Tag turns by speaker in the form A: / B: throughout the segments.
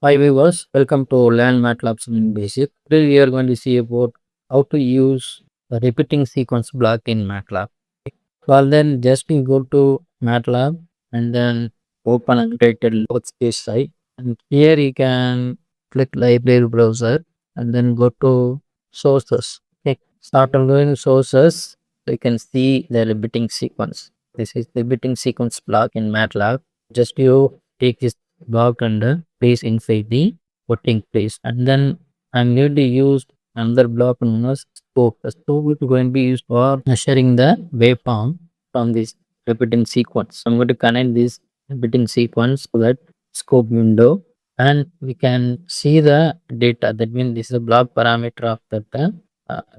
A: Hi viewers, welcome to Learn MATLAB in Basic. Today we are going to see about how to use the repeating sequence block in MATLAB. Well then just you go to MATLAB and then open untitled workspace site, and here you can click library browser and then go to sources. Okay. Start on going to sources, so you can see the repeating sequence. This is the repeating sequence block in MATLAB. Just you take this block and place inside the voting place, and then I'm going to use another block known as scope. The scope is going to be used for measuring the waveform from this repeating sequence. I'm going to connect this repeating sequence to that scope window, and we can see the data. That means this is a block parameter of that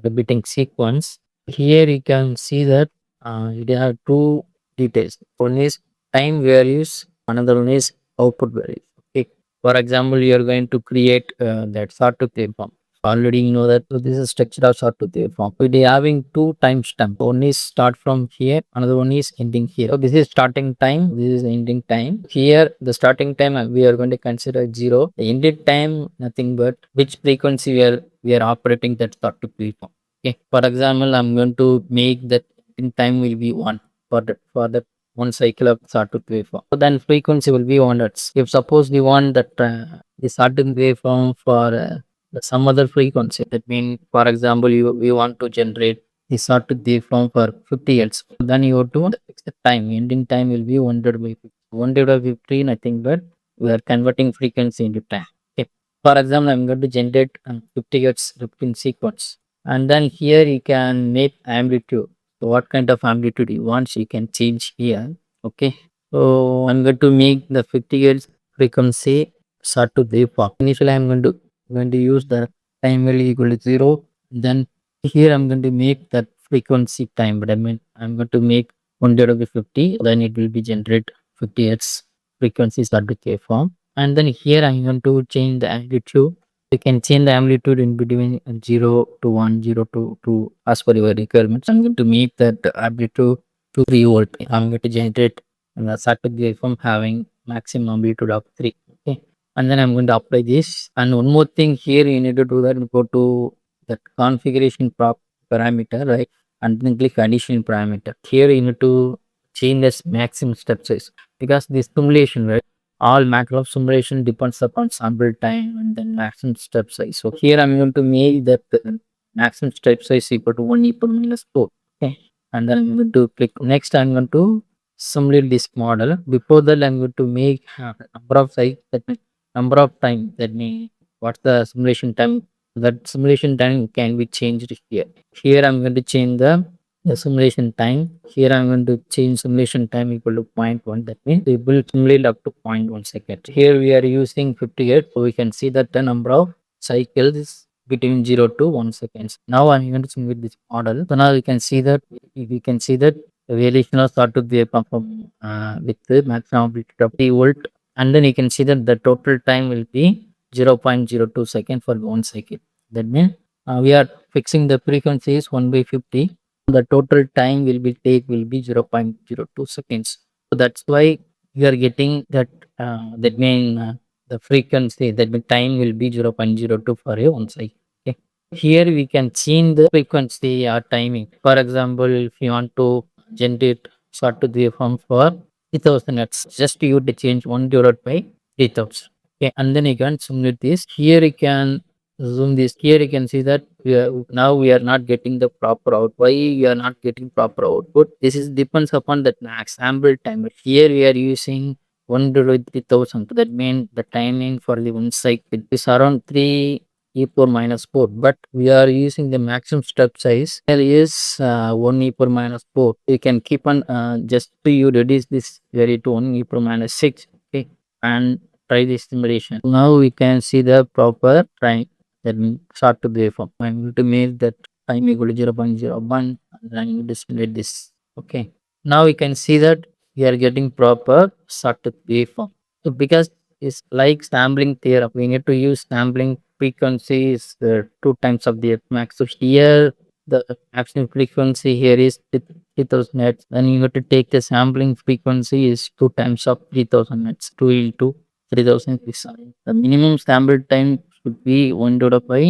A: repeating sequence. Here you can see that it have two details. One is time values, another one is output values. Okay. For example, you are going to create that sawtooth waveform. Already you know that, so this is structure of sawtooth waveform. We are having two timestamp. One is start from here, another one is ending here. So this is starting time, this is ending time. Here the starting time we are going to consider 0. The ending time nothing but which frequency we are operating that sawtooth waveform. Okay. For example, I'm going to make that in time will be 1 for that one cycle of sawtooth waveform. So then frequency will be 1 hertz. If suppose we want that the sawtooth waveform for some other frequency, that means for example we want to generate the sawtooth waveform for 50 hertz. Then you have to fix the time. Ending time will be 1 divided by 50. 1 divided by 50 nothing but we are converting frequency into time. Okay. For example, I'm going to generate 50 hertz repeating sequence, and then here you can make amplitude. So what kind of amplitude you want, you can change here. Okay. So I'm going to make the 50 hertz frequency sawtooth waveform. Initially I'm going to use the time value equal to 0. Then here I'm going to make that frequency time, but I mean I'm going to make 1 divided by 50. Then it will be generate 50 hertz frequency sawtooth waveform. And then here I'm going to change the amplitude. You can change the amplitude in between 0 to 1, 0 to 2 as per your requirements. I'm going to make that amplitude to 3 volt. I'm going to generate the sawtooth waveform having maximum amplitude of 3. Okay. And then I'm going to apply this. And one more thing here you need to do that, go to that configuration parameter, right? And then click addition parameter. Here you need to change this maximum step size, because this simulation, right? All MATLAB simulation depends upon sample time and then maximum step size. So here I'm going to make that maximum step size equal to 1 e power minus 4. Okay. And then I'm going to click next. I'm going to simulate this model. Before that, I'm going to make number of sites, that means number of time, that means what's the simulation time. That simulation time can be changed here. Here I'm going to change the simulation time. Here I'm going to change simulation time equal to 0.1. That means it will simulate up to 0.1 second. Here we are using 58, so we can see that the number of cycles is between 0 to 1 seconds. Now I'm going to simulate this model. So now we can see that the variation of sawtooth waveform from with the maximum amplitude of 3 volt, and then you can see that the total time will be 0.02 second for one cycle. That means we are fixing the frequency is 1 by 50. The total time will be 0.02 seconds. So that's why you are getting that that mean the frequency, that mean time will be 0.02 for a one cycle. Okay. Here we can change the frequency or timing. For example, if you want to generate sawtooth waveform for 3000 hertz, just you to change 1 divided by 3000. Okay, and then you can simulate this. Here you can zoom this. Here you can see that now we are not getting the proper output. Why we are not getting proper output? This is depends upon that max sample time. But here we are using 1 divided by 3000. That means the timing for the one cycle is around 3 e power minus 4, but we are using the maximum step size. There is 1 e power minus 4. You can keep on just to you reduce this value to 1 e power minus 6. Okay, and try this simulation. Now we can see the proper time, that means sawtooth waveform. I'm going to make that time equal to 0.01, and then I'm going to simulate this. Okay, now we can see that we are getting proper sawtooth waveform. So because it's like sampling theorem, we need to use sampling frequency is 2 times of the F max. So here the maximum frequency here is 3000 hertz. Then you have to take the sampling frequency is 2 times of 3000 hertz, 2 into 3,600. The minimum sample time should be 1 divided by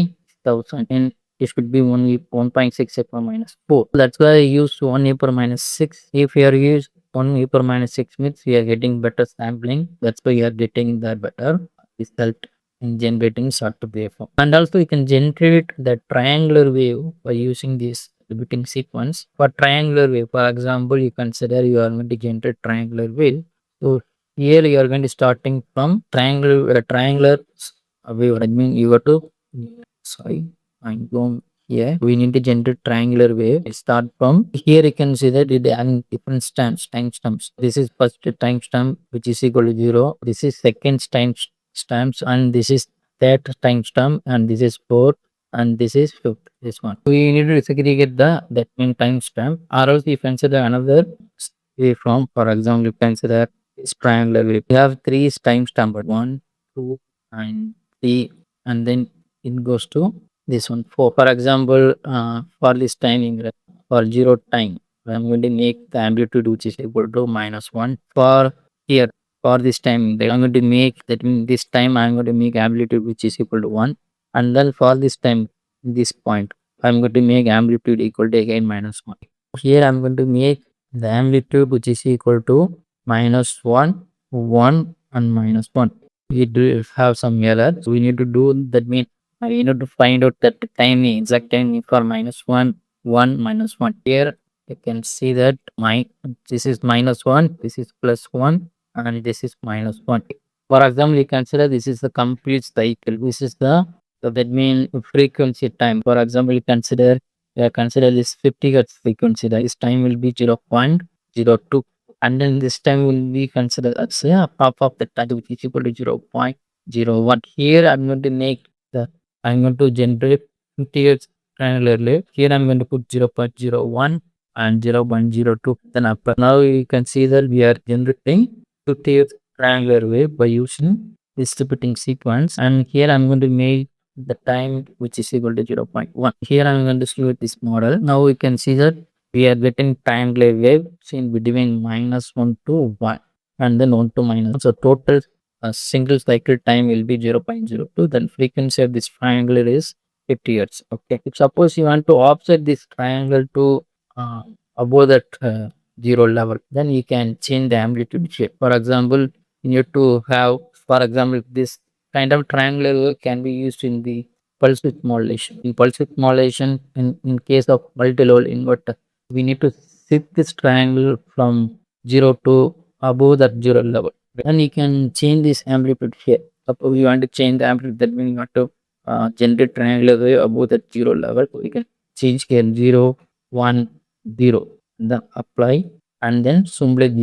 A: 1,000, and it should be only 1.6 e power minus 4. That's why I used 1 e power minus 6. If you are used 1 e power minus 6 means we are getting better sampling. That's why you are getting the better result in generating Sawtooth waveform. And also you can generate the triangular wave by using this repeating sequence. For triangular wave, for example, you consider you are going to generate triangular wave. So here you are going to starting from triangular wave. I mean you have to sorry, I'm going here. We need to generate triangular wave. Start from here. You can see that it having different timestamps. This is first timestamp which is equal to 0. This is second timestamps, and this is third timestamp, and this is fourth, and this is fifth. This one. We need to segregate that mean timestamp, or else you consider another waveform. For example, you consider this triangular wave. We have three timestamp: 1, 2, and 3, and then it goes to this one 4. For example, for this timing for 0 time, I'm going to make the amplitude which is equal to -1. For here, for this time, I'm going to make that means this time I'm going to make amplitude which is equal to 1, and then for this time, this point, I'm going to make amplitude equal to again -1. Here I'm going to make the amplitude which is equal to -1, 1, and -1. We do have some error, so we need to do that means we need to find out that timing, exact timing for -1, 1, -1. Here you can see that this is -1, this is +1, and this is -1. For example, you consider this is the complete cycle. This is the so that means frequency time. For example, you consider this 50 hertz frequency. This time will be 0.02, and then this time will be considered as half of the time, which is equal to 0.01. Here I'm going to make I'm going to generate 50 hertz triangular wave. Here I'm going to put 0.01 and 0.02. Then apply. Now you can see that we are generating 50 hertz triangular wave by using this repeating sequence. And here I'm going to make the time which is equal to 0.1. Here I'm going to select this model. Now we can see that we are getting triangular wave in between -1 to 1, and then 1 to -1. So total single cycle time will be 0.02. Then frequency of this triangular is 50 hertz. Okay. If suppose you want to offset this triangle to above that 0 level, then you can change the amplitude shape. For example, you need to have, for example, this kind of triangular wave can be used in the pulse width modulation. In pulse width modulation, in case of multi-level inverter, we need to shift this triangle from 0 to above that 0 level. And you can change this amplitude here. Suppose you want to change the amplitude, that means you want to generate triangular wave above that 0 level. So you can change here 0, 1, 0, and then apply, and then simulate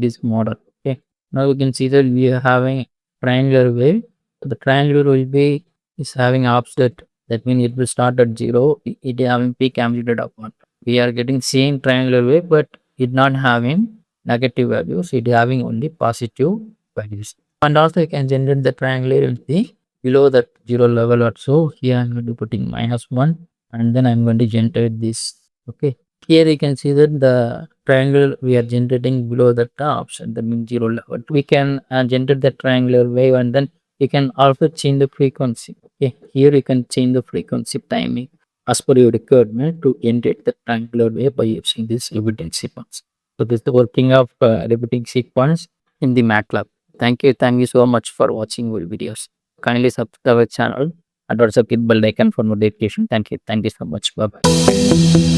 A: this model. Okay. Now you can see that we are having triangular wave. The triangular wave is having offset. That means it will start at 0. It having peak amplitude of 1. We are getting same triangular wave, but it not having negative values. It having only positive values. And also you can generate the triangular below that 0 level or so. Here I'm going to putting -1, and then I'm going to generate this. Okay. Here you can see that the triangle we are generating below the option, that means 0 level. We can generate the triangular wave, and then you can also change the frequency. Okay. Here you can change the frequency timing as per your requirement to generate the triangular wave by using this repeating sequence. So this is the working of repeating sequence in the MATLAB. Thank you so much for watching our videos. Kindly subscribe our channel and also hit bell icon for notification. Thank you so much. Bye bye.